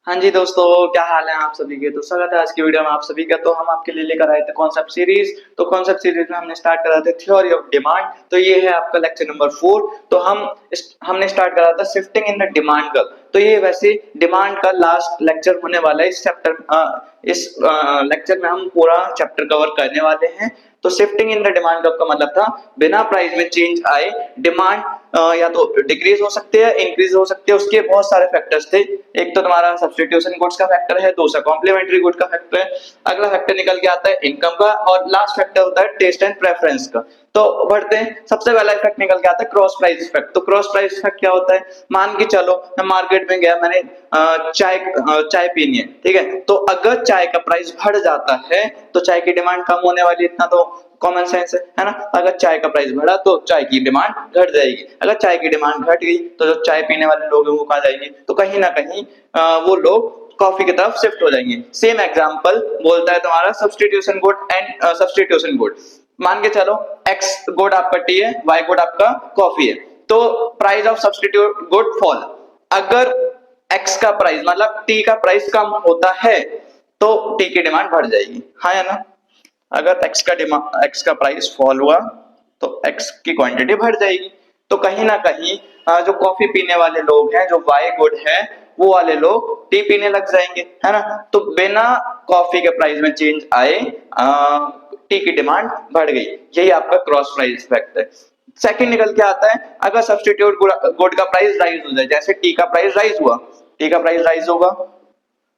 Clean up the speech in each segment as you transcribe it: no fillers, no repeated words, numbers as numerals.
हाँ जी दोस्तों, क्या हाल है आप सभी के। तो स्वागत है आज की वीडियो में आप सभी का। तो हम आपके लिए लेकर आए थे कॉन्सेप्ट सीरीज। तो कॉन्सेप्ट सीरीज में हमने स्टार्ट करा था थ्योरी ऑफ डिमांड। तो ये है आपका लेक्चर नंबर 4। तो हमने स्टार्ट करा था shifting in the demand curve. तो ये वैसे डिमांड का लास्ट लेक्चर होने वाला है इस चैप्टर। इस लेक्चर में हम पूरा चैप्टर कवर करने वाले हैं। तो shifting in the demand curve का मतलब था बिना प्राइस में चेंज आए डिमांड या तो डिक्रीज हो सकती है, इंक्रीज हो सकती है। उसके बहुत सारे फैक्टर्स थे। एक तो तुम्हारा सब्स्टिट्यूशन गुड्स का फैक्टर है, दूसरा कॉम्प्लीमेंट्री गुड का फैक्टर है, अगला फैक्टर निकल के आता है इनकम का, और लास्ट फैक्टर होता है टेस्ट एंड प्रेफरेंस का। तो बढ़ते हैं, सबसे पहला इफेक्ट निकल के आता है क्रॉस प्राइस इफेक्ट। तो क्रॉस प्राइस इफेक्ट क्या होता है? मान के चलो मैं मार्केट में गया, मैंने चाय पीनी है, ठीक है। तो अगर चाय का प्राइस बढ़ जाता है तो चाय की डिमांड कम होने वाली, इतना तो कॉमन सेंस है ना। अगर चाय का प्राइस बढ़ा तो चाय की डिमांड घट जाएगी। अगर चाय की डिमांड घट गई तो जो चाय पीने वाले लोग हैं वो कहाँ जाएंगे? तो कहीं ना कहीं वो लोग कॉफी की तरफ शिफ्ट हो जाएंगे। सेम एग्जांपल बोलता है तुम्हारा substitution good and substitution good. मान के चलो एक्स गुड आपका टी है, वाई गुड आपका कॉफी है। तो price of substitute good fall. अगर एक्स का प्राइस मतलब टी का प्राइस कम होता है तो टी की डिमांड बढ़ जाएगी, हाँ या ना। अगर एक्स का प्राइस फॉल हुआ तो एक्स की क्वांटिटी बढ़ जाएगी। तो कहीं ना कहीं जो कॉफी पीने वाले लोग हैं, जो वाई गुड है, वो वाले लोग टी पीने लग जाएंगे, है ना। तो बिना कॉफी के प्राइस में चेंज आए टी की डिमांड बढ़ गई। यही आपका क्रॉस प्राइस इफेक्ट है। सेकंड निकल के आता है अगर सब्स्टिट्यूट गुड का प्राइस राइज हो जाए, जैसे टी का प्राइस राइज हुआ, टी का प्राइस राइज होगा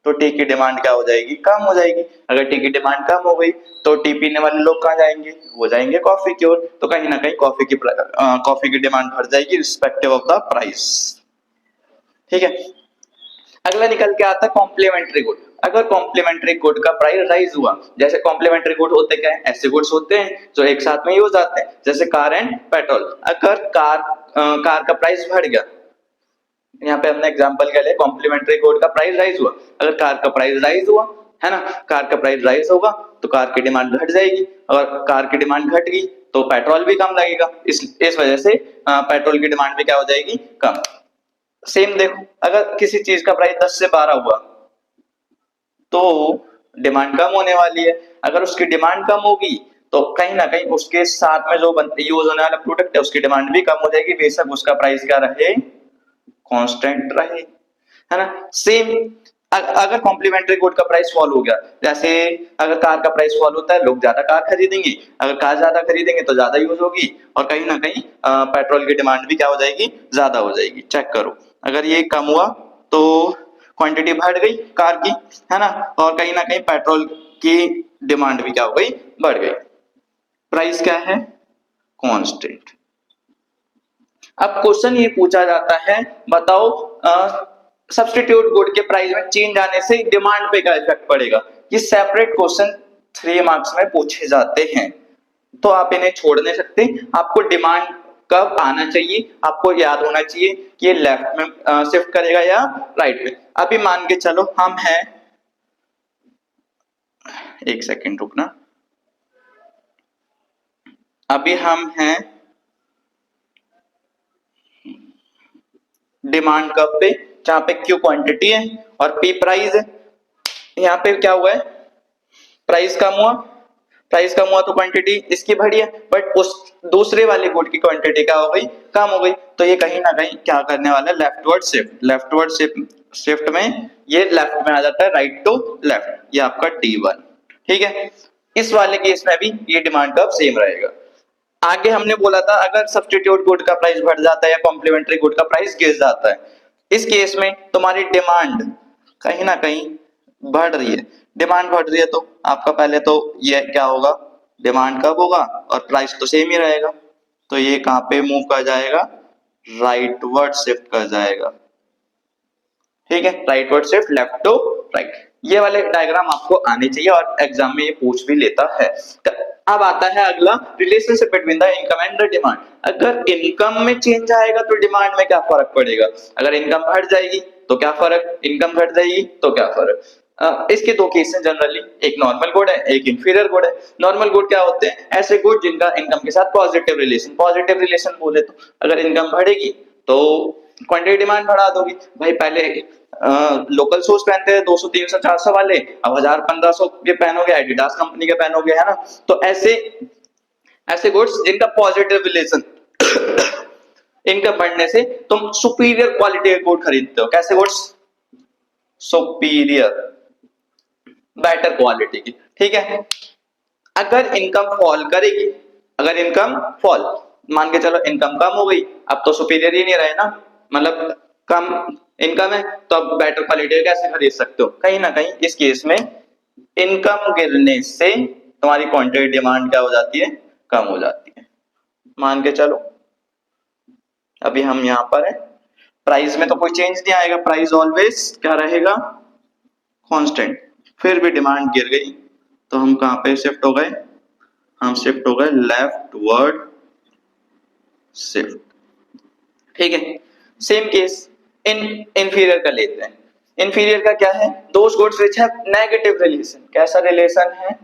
तो टी की डिमांड क्या हो जाएगी? कम हो जाएगी। अगर टी की डिमांड कम हो गई तो टी पीने वाले लोग कहाँ जाएंगे? वो जाएंगे कॉफी की ओर। तो कहीं ना कहीं कॉफी की डिमांड बढ़ जाएगी रिस्पेक्टिव ऑफ द प्राइस, ठीक है। अगला निकल के आता है कॉम्प्लीमेंट्री गुड। अगर कॉम्प्लीमेंट्री गुड का प्राइस राइज हुआ, जैसे कॉम्प्लीमेंट्री गुड होते क्या है? ऐसे गुड्स होते हैं जो एक साथ में यूज आते हैं, जैसे कार एंड पेट्रोल। अगर कार का प्राइस बढ़ गया, यहाँ पे हमने एग्जांपल क्या लिया, कॉम्प्लीमेंट्री गुड का प्राइस राइज हुआ। अगर कार का प्राइस राइज हुआ, है ना, कार का प्राइस राइज होगा तो कार की डिमांड घट जाएगी। और कार की डिमांड घट गई तो पेट्रोल भी कम लगेगा। इस वजह से पेट्रोल की डिमांड भी क्या हो जाएगी? कम। सेम देखो, अगर किसी चीज का प्राइस 10 से 12 हुआ तो डिमांड कम होने वाली है। अगर उसकी डिमांड कम होगी तो कहीं ना कहीं उसके साथ में जो यूज होने वाला प्रोडक्ट है उसकी डिमांड भी कम हो जाएगी, बेशक उसका प्राइस क्या रहे? कांस्टेंट रहे, है ना। सेम अगर कॉम्प्लीमेंट्री गुड का प्राइस फॉल हो गया, जैसे अगर कार का प्राइस फॉल होता है लोग ज्यादा कार खरीदेंगे, अगर कार ज्यादा खरीदेंगे तो ज्यादा यूज होगी, और कहीं ना कहीं पेट्रोल की डिमांड भी क्या हो जाएगी? ज्यादा हो जाएगी। चेक करो, अगर ये कम हुआ तो क्वांटिटी बढ़ गई कार की, है ना, और कहीं ना कहीं पेट्रोल की डिमांड भी क्या हो गई? बढ़ गई। प्राइस क्या है? कांस्टेंट। अब क्वेश्चन ये पूछा जाता है, बताओ सब्स्टिट्यूट गुड के प्राइस में चेंज आने से डिमांड पे क्या इफेक्ट पड़ेगा। ये सेपरेट क्वेश्चन 3 मार्क्स में पूछे जाते हैं, तो आप इन्हें छोड़ नहीं सकते। आपको डिमांड कब आना चाहिए, आपको याद होना चाहिए कि ये लेफ्ट में शिफ्ट करेगा या राइट में। अभी मान के चलो हम हैं, एक सेकेंड रुकना, अभी हम हैं डिमांड कर्व पे, जहां पे क्यू क्वांटिटी है और पी प्राइस है। यहाँ पे क्या हुआ है? प्राइस कम हुआ, प्राइस कम हुआ तो क्वांटिटी इसकी बढ़ी है, बट उस दूसरे वाले गुड की क्वांटिटी क्या हो गई? कम हो गई। तो ये कहीं ना कहीं क्या करने वाला है? Leftward shift. लेफ्टवर्ड शिफ्ट में ये लेफ्ट में आ जाता है, राइट टू लेफ्ट। ये आपका T1, ठीक है। इस वाले केस में भी ये डिमांड कर्व सेम रहेगा। आगे हमने बोला था अगर सब्स्टिट्यूट गुड का प्राइस बढ़ जाता है या कॉम्प्लीमेंट्री गुड का प्राइस गिर जाता है, इस केस में तुम्हारी डिमांड कहीं ना कहीं बढ़ रही है। डिमांड बढ़ रही है तो आपका पहले तो ये क्या होगा? डिमांड कब होगा और प्राइस तो सेम ही रहेगा, तो ये कहां पे मूव कर जाएगा? राइटवर्ड शिफ्ट कर जाएगा, ठीक है। Rightward shift, left to right. ये वाले डायग्राम आपको आने चाहिए और एग्जाम में ये पूछ भी लेता है। अब आता है अगला, relationship between the income and the demand. अगर इनकम में चेंज आएगा तो डिमांड में क्या फर्क पड़ेगा? अगर इनकम बढ़ जाएगी तो क्या फर्क? इनकम घट जाएगी तो क्या फर्क? इसके दो केस हैं जनरली, एक नॉर्मल गुड है, एक इंफीरियर गुड है। नॉर्मल गुड क्या होते हैं? ऐसे गुड जिनका इनकम के साथ पॉजिटिव रिलेशन। पॉजिटिव रिलेशन बोले तो अगर इनकम बढ़ेगी तो क्वांटिटी डिमांड बढ़ा दोगी भाई। पहले लोकल शूज पहनते थे 200 300 400 वाले, अब 1000 1500 के पहनोगे, एडिडास कंपनी के पहनोगे, है ना। तो ऐसे ऐसे गुड्स जिनका पॉजिटिव रिलेशन इनकम बढ़ने से तुम सुपीरियर क्वालिटी के गुड खरीदते हो। कैसे गुड्स? सुपीरियर, बेटर क्वालिटी की, ठीक है। अगर इनकम फॉल करेगी, अगर इनकम फॉल, मान के चलो इनकम कम हो गई, अब तो सुपीरियर ही नहीं रहे ना, मतलब कम इनकम है तो अब बेटर क्वालिटी कैसे खरीद सकते हो? कहीं ना कहीं इस केस में इनकम गिरने से तुम्हारी क्वांटिटी डिमांड क्या हो जाती है? कम हो जाती है। मान के चलो अभी हम यहां पर है, प्राइस में तो कोई चेंज नहीं आएगा, प्राइस ऑलवेज क्या रहेगा? कांस्टेंट। फिर भी डिमांड गिर गई तो हम कहां पे शिफ्ट हो गए? हम शिफ्ट हो गए लेफ्ट वर्ड शिफ्ट, ठीक है। सेम केस इंफीरियर का लेते हैं। इंफीरियर का क्या है? Those goods which have negative relation. कैसा रिलेशन है?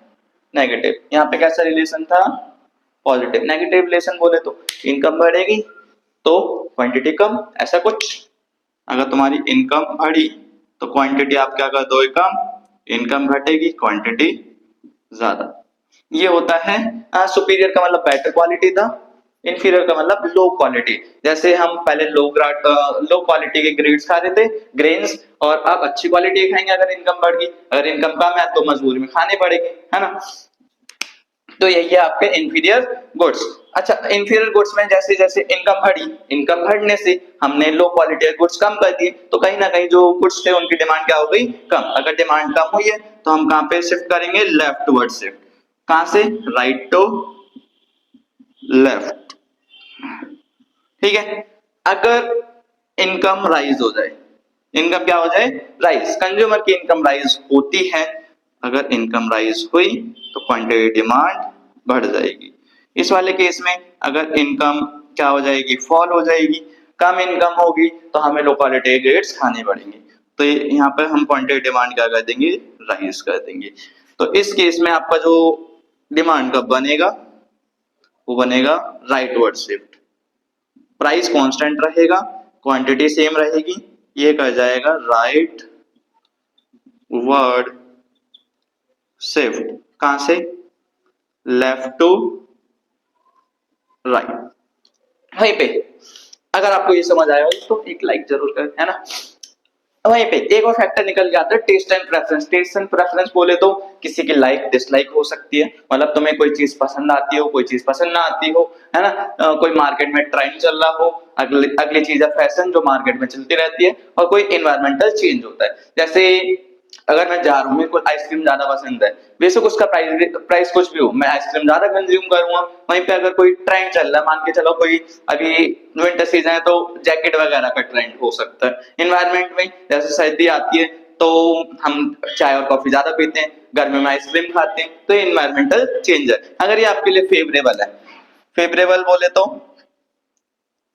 नेगेटिव। यहाँ पे कैसा रिलेशन था? पॉजिटिव। नेगेटिव रिलेशन बोले तो इनकम बढ़ेगी तो क्वांटिटी कम, ऐसा कुछ। अगर तुम्हारी इनकम बढ़ी तो क्वांटिटी आप क्या कर दोगे? कम। इनकम घटेगी, क्वांटिटी ज्यादा। ये होता है सुपीरियर का मतलब बेटर क्वालिटी था, इंफीरियर का मतलब लो क्वालिटी। जैसे हम पहले लो क्वालिटी के ग्रेड्स खा रहे थे, ग्रेन्स, और अब अच्छी क्वालिटी खाएंगे अगर इनकम बढ़ गई। अगर इनकम कम है तो मजबूरी में खाने पड़ेगी, है ना। तो यही है आपके इंफीरियर गुड्स। अच्छा, इंफीरियर गुड्स में जैसे जैसे इनकम बढ़ी, इनकम बढ़ने से हमने लो क्वालिटी के गुड्स कम कर दिए, तो कहीं ना कहीं जो गुड्स थे उनकी डिमांड क्या हो गई? कम। अगर डिमांड कम हुई है तो हम कहां पे शिफ्ट करेंगे? Left word shift. कहां से? राइट टू लेफ्ट, ठीक है। अगर इनकम राइज हो जाए, इनकम क्या हो जाए? राइज। कंज्यूमर की इनकम राइज होती है, अगर इनकम राइज हुई तो क्वांटिटी डिमांड बढ़ जाएगी। इस वाले केस में अगर इनकम क्या हो जाएगी? फॉल हो जाएगी। कम इनकम होगी तो हमें लो क्वालिटी ग्रेड्स खाने पड़ेंगे, तो यहाँ पर हम क्वांटिटी डिमांड क्या कर देंगे? राइज कर देंगे। तो इस केस में आपका जो डिमांड कब बनेगा? वो बनेगा rightward shift. Price constant रहेगा, क्वांटिटी सेम रहेगी, ये कर जाएगा राइट वर्ड शिफ्ट। कहां से? Left to right. वहीं पे अगर आपको ये समझ आया हो तो एक लाइक जरूर करें, है ना। वहीं पे एक और फैक्टर निकल के आता है, taste and preference. Taste and preference बोले तो किसी की लाइक डिसलाइक हो सकती है, मतलब तुम्हें कोई चीज पसंद आती हो, कोई चीज पसंद ना आती हो, है ना। कोई मार्केट में ट्रेंड चल रहा हो, अगली चीज है फैशन जो मार्केट में चलती रहती है, और कोई एनवायरमेंटल चेंज होता है। जैसे अगर मैं जा रहा हूँ, मेरे को आइसक्रीम ज्यादा पसंद है, बेशक उसका प्राइस कुछ भी हो, मैं आइसक्रीम ज्यादा कंज्यूम करूंगा। वहीं पे अगर कोई ट्रेंड चल रहा है, मान के चलो कोई अभी विंटर सीजन है तो जैकेट वगैरह का ट्रेंड हो सकता है। इन्वायरमेंट में जैसे सर्दी आती है तो हम चाय और कॉफी ज्यादा पीते हैं, गर्मी में आइसक्रीम खाते हैं, तो इन्वायरमेंटल चेंज है। अगर ये आपके लिए फेवरेबल है, फेवरेबल बोले तो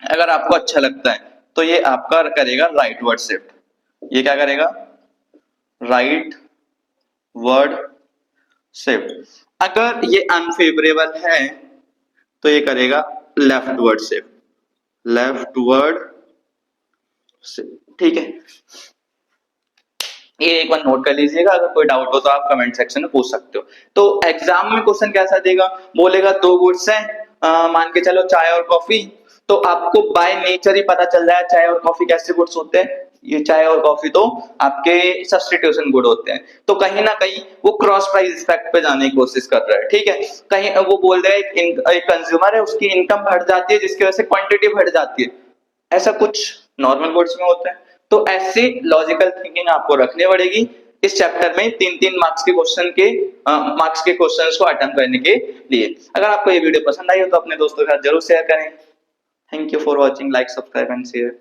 अगर आपको अच्छा लगता है तो ये आपका करेगा राइट वर्ड शिफ्ट। ये क्या करेगा? Right word shift. अगर ये अनफेवरेबल है तो ये करेगा left word shift, left word shift, ठीक है। ये एक बार नोट कर लीजिएगा, अगर कोई डाउट हो तो आप कमेंट सेक्शन में पूछ सकते हो। तो एग्जाम में क्वेश्चन कैसा देगा? बोलेगा दो गुड्स हैं, मान के चलो चाय और कॉफी, तो आपको बाय नेचर ही पता चल जाए चाय और कॉफी कैसे गुड्स होते हैं। ये चाय और कॉफी तो आपके सब्स्टिट्यूशन गुड होते हैं, तो कहीं ना कहीं वो क्रॉस प्राइस इफेक्ट पे जाने की कोशिश कर रहा है, ठीक है। कहीं वो बोल रहा है एक कंज्यूमर है, उसकी इनकम बढ़ जाती है जिसकी वजह से क्वांटिटी बढ़ जाती है, ऐसा कुछ नॉर्मल गुड्स में होता है। तो ऐसी लॉजिकल थिंकिंग आपको रखनी पड़ेगी इस चैप्टर में, तीन तीन मार्क्स के क्वेश्चंस को अटेम्प्ट करने के लिए। अगर आपको ये वीडियो पसंद आई हो तो अपने दोस्तों के साथ जरूर शेयर करें। Thank you for watching, like subscribe and share.